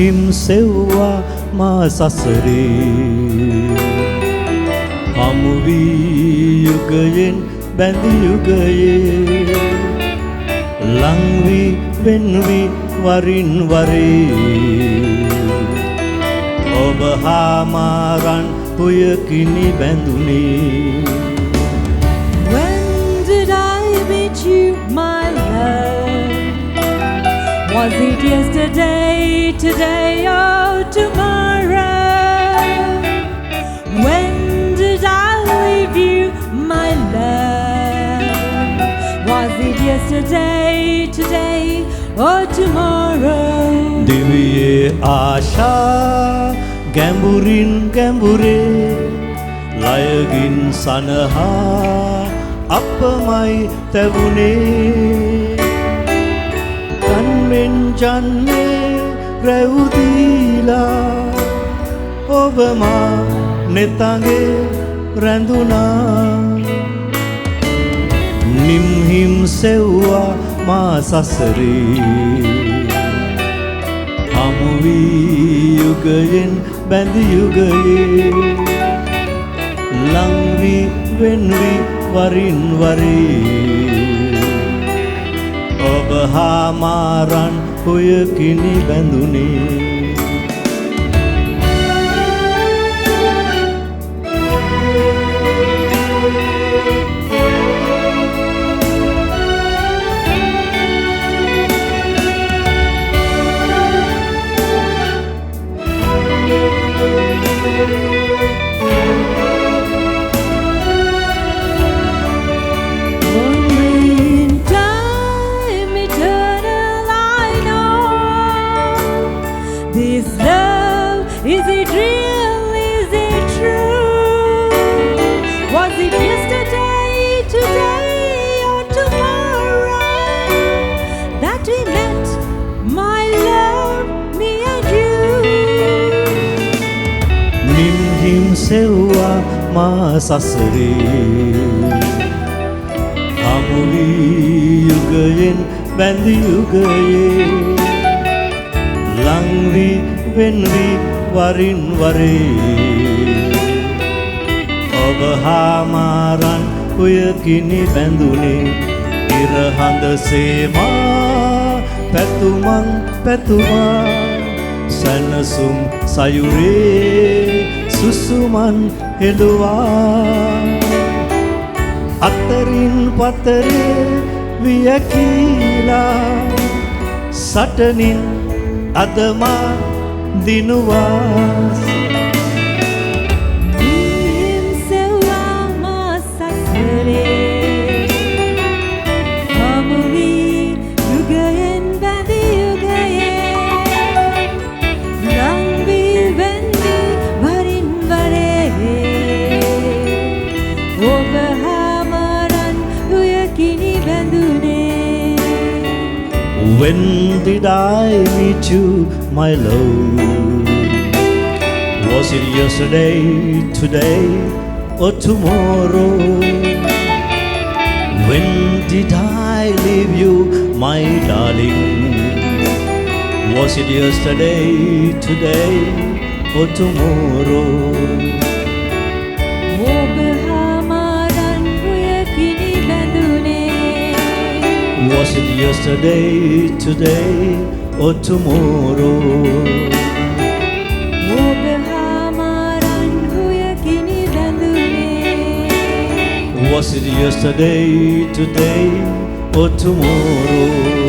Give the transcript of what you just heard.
හිම් සෙව්වා මා සසරේ හමු වී යුගයෙන් බැඳි යුගයේ ලං වී වෙන් වී වරින් වරේ ඔබ හා මාරන් පුයකිනි බැඳුනේ. When did I meet you, my love? Was it yesterday, today, or tomorrow? When did I leave you, my love? Was it yesterday, today, or tomorrow? දිවියේ ආශා ගැඹුරින් ගැඹුරේ ලයගින් සනහා අපමයි තැවුනේ කන්වෙන් ජන්නේ රැවුදීලා ඔබමා නෙතගේ රැඳුනා නිම්හිම් සෙව්වා මා සසරේ හමු වී යුගයෙන් බැඳි යුගයේ ලං වී වෙන් වී වරින් වරේ ඔබ හා මාරන් පුයකිනි බැඳුනේ. This love, is it real, is it true? Was it yesterday, today, or tomorrow that we met, my love, me and you? නිම්හිම් සෙව්වා මා සසරේ හමු වී යුගයෙන් බැඳි යුගයේ ලං වී වෙන් වී වරින් වරේ ඔබ හා මාරන් පුයකිනි බැඳුනේ ඉරහඳ සේමා පැතුමන් පැතුමා සැනසුම් සයුරේ සුසුමන් හෙළුවා අතරින් පතරේ වියකීලා සටනින් අදමා දිනුවා නිම් සෙව්වා මා සසරේ හමු වී යුගයෙන් බැඳි යුගයේ ලං වී වෙන් වී වරින් වරේ ඔබ හා මාරන් පුයකිනි බැඳුනේ. When did I meet you, my love? Was it yesterday, today, or tomorrow? When did I leave you, my darling? Was it yesterday, today, or tomorrow? ඔබ හා මාරන් පුයකිනි බැඳුනේ. Was it yesterday, today, or tomorrow? ඔබ හා මාරන් පුයකිනි බැඳුනේ. Was it yesterday, today, or tomorrow?